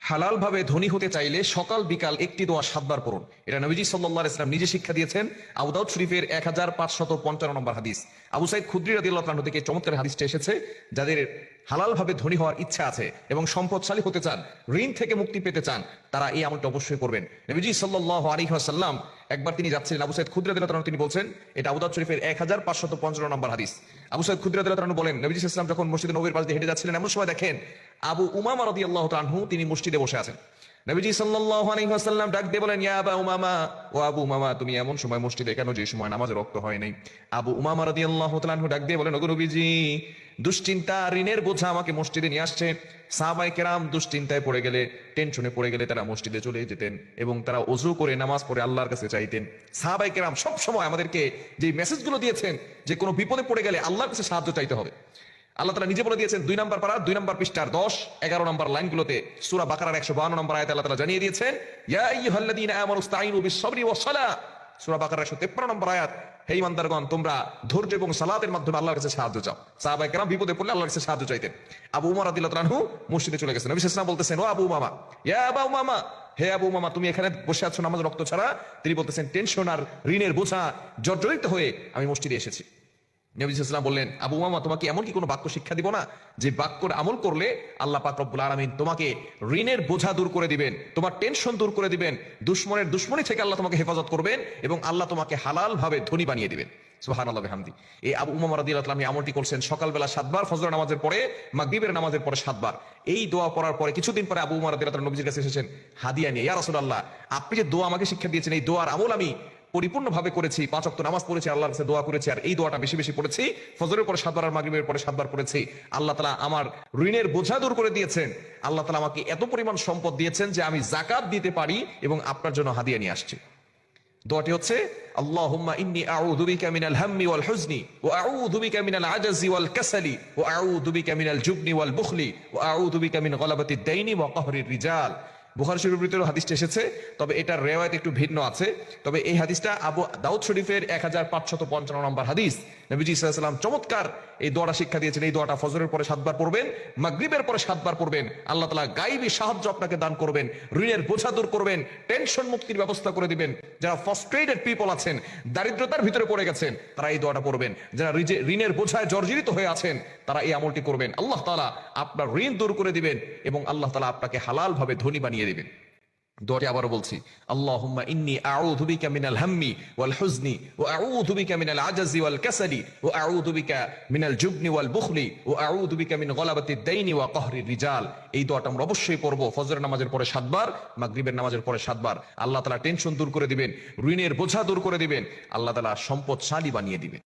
হালাল ভাবে ধনী হতে চাইলে সকাল বিকাল একটি দোয়া 7 বার পড়ুন। এটা নবীজি সাল্লাল্লাহু আলাইহি ওয়াসাল্লাম নিজে শিক্ষা দিয়েছেন। আবু দাউদ শরীফের 1555 নম্বর হাদিস। আবু সাইদ খুদরি রাদিয়াল্লাহু আনহু থেকে চমৎকার হাদিসটা এসেছে, যাদের হালাল ভাবে ধনী হওয়ার ইচ্ছা আছে এবং সম্পদশালী হতে চান, ঋণ থেকে মুক্তি পেতে চান, তারা এই আমলটা অবশ্যই করবেন। নবীজি সাল্লাল্লাহু আলাইহি ওয়াসাল্লাম একবার তিনি যাচ্ছিলেন, আবু সাইদ খুদরি রাদিয়াল্লাহু আনহু তিনি বলছেন, এটা আবু দাউদ শরীফের 1555 নম্বর হাদিস। আবু সাইদ খুদরি রাদিয়াল্লাহু আনহু বলেন, নবীজি সাল্লাল্লাহু আলাইহি ওয়াসাল্লাম যখন মসজিদে নববীর পাশ দিয়ে হেঁটে যাচ্ছিলেন, এমন সময় দেখেন আবু উমামা রাদিয়াল্লাহু তাআলা আনহু তিনি মসজিদে বসে আছেন। নবীজি সাল্লাল্লাহু আলাইহি ওয়াসাল্লাম ডাক দিয়ে বলেন, ইয়া আবা উমামা, ও আবু উমামা, তুমি এমন সময় মসজিদে কেন যে সময় নামাজের ওয়াক্ত হয় নাই? আবু উমামা রাদিয়াল্লাহু তাআলা আনহু ডাক দিয়ে বলেন, ওগো নবীজি, দুশ্চিন্তা ঋণের বোঝা আমাকে মসজিদে নিয়ে আসছে। সাহাবায়ে কেরাম দুশ্চিন্তায় পড়ে গেলে, টেনশনে পড়ে গেলে তারা মসজিদে চলে যেতেন এবং তারা ওযু করে নামাজ পড়ে আল্লাহর কাছে চাইতেন। সাহাবায়ে কেরাম সব সময় আমাদেরকে যে মেসেজগুলো দিয়েছেন যে কোনো বিপদে পড়ে গেলে আল্লাহর কাছে সাহায্য চাইতে হবে। আল্লাহ তাআলা নিজে বলে দিয়েছেন 2 নম্বর পারা 2 নম্বর পৃষ্ঠার 10-11 নম্বর লাইনগুলোতে সূরা বাকারার 152 নম্বর আয়াতে আল্লাহ তাআলা জানিয়ে দিয়েছেন, ইয়া আইয়ুহাল্লাযীনা আমানু ইসতাঈনু বিস-সাবরি ওয়াস-সালাহ। সূরা বাকারার 153 নম্বর আয়াত, হে ঈমানদারগণ, তোমরা ধৈর্য এবং সালাতের মাধ্যমে আল্লাহর কাছে সাহায্য চাও। সাহাবায়ে কেরাম বিপদে পড়লে আল্লাহর কাছে সাহায্য চাইতেন। আবু উমর রাদিয়াল্লাহু আনহু মসজিদে চলে গেছেন। নবী সাল্লাল্লাহু আলাইহি ওয়াসাল্লাম বলতেছেন, ও আবু উমামা, ইয়া আবু উমামা, হে আবু উমামা, তুমি এখানে বসে আছো নামাজ রক্ত ছাড়া? তিনি বলতেছেন, টেনশন আর ঋণের বোঝা জর্জরিত হয়ে আমি মসজিদে এসেছি। নবী সাল্লাল্লাহু আলাইহি ওয়াসাল্লাম বললেন, আবু উমামা, তোমাকে এমন কি কোনো বাক্য শিক্ষা দিব না যে বাক্যর আমল করলে আল্লাহ পাক রব্বুল আলামিন তোমাকে ঋণের বোঝা দূর করে দিবেন, তোমার টেনশন দূর করে দিবেন, দুশমনের দুশমনি থেকে আল্লাহ তোমাকে হেফাজত করবেন এবং আল্লাহ তোমাকে হালাল ভাবে ধনী বানিয়ে দিবেন। সুবহানাল্লাহ বিহামদি। এই আবু উমামা রাদিয়াল্লাহু তাআলা আমলটি করছেন সকালবেলা 7 বার, ফজর নামাজের পরে, মাগরিবের নামাজের পরে 7 বার। এই দোয়া পড়ার পরে কিছুদিন পরে আবু উমামা রাদিয়াল্লাহু তাআলা নবীজির কাছে এসেছেন হাদিয়া নিয়ে, ইয়া রাসূলুল্লাহ, আপনি যে দোয়া আমাকে শিক্ষা দিয়েছেন, এই দোয়ার আমল আমি পরিপূর্ণভাবে করেছি, 5 ওয়াক্ত নামাজ পড়েছি, আল্লাহর কাছে দোয়া করেছি, আর এই দোয়াটা বেশি বেশি পড়েছি, ফজরের পরে 7 বার আর মাগরিবের পরে 7 বার পড়েছি। আল্লাহ তাআলা আমার ঋণের বোঝা দূর করে দিয়েছেন। আল্লাহ তাআলা আমাকে এত পরিমাণ সম্পদ দিয়েছেন যে আমি যাকাত দিতে পারি এবং আপনার জন্য হাদিয়া নিয়ে আসছি। দোয়াটি হচ্ছে, আল্লাহুম্মা ইন্নী আউযু বিকা মিনাল হাম্মি ওয়াল হুজনি ওয়া আউযু বিকা মিনাল আজাজি ওয়াল কাসালি ওয়া আউযু বিকা মিনাল জুবনি ওয়াল বুখলি ওয়া আউযু বিকা মিন গলাবাতিদ দাইনি ওয়া কাহরির রিজাল। বুখারী শরীফের ভিতরে হাদিসটা এসেছে, তবে এটার রিওয়ায়াত একটু ভিন্ন আছে। তবে এই হাদিসটা আবু দাউদ শরীফের 1555 নম্বর হাদিস। নবীজি সাল্লাল্লাহু আলাইহি ওয়াসাল্লাম চমৎকার এই দোয়াটা শিক্ষা দিয়েছেন। এই দোয়াটা ফজরের পরে 7 বার পড়বেন, মাগরিবের পরে 7 বার পড়বেন। আল্লাহ তাআলা গায়বী সাহায্য আপনাকে দান করবেন, ঋণের বোঝা দূর করবেন, টেনশন মুক্তির ব্যবস্থা করে দিবেন। যারা ফ্রাস্ট্রেটেড পিপল আছেন, দারিদ্রতার ভিতরে পড়ে গেছেন, তারা এই দোয়াটা পড়বেন। যারা ঋণের বোঝায় জর্জরিত হয়ে আছেন, তারা এই আমলটি করবেন। আল্লাহ তাআলা আপনার ঋণ দূর করে দিবেন এবং আল্লাহ তাআলা আপনাকে হালাল ভাবে ধনী বানিয়ে দিবেন। দোয়াটি আবারও বলছি, আল্লাহুম্মা ইন্নী আউযু বিকা মিনাল হাম্মি ওয়াল হুজনি ওয়া আউযু বিকা মিনাল আজাজি ওয়াল কাসালি ওয়া আউযু বিকা মিনাল জুবনি ওয়াল বুখলি ওয়া আউযু বিকা মিন গলাবাতিদ দাইনি ওয়া কাহরির রিজাল। এই দোয়াটা আমরা অবশ্যই পড়ব ফজরের নামাজের পরে 7 বার, মাগরিবের নামাজের পরে 7 বার। আল্লাহ তাআলা টেনশন দূর করে দিবেন, ঋণের বোঝা দূর করে দিবেন, আল্লাহ তাআলা সম্পদশালী বানিয়ে দিবেন।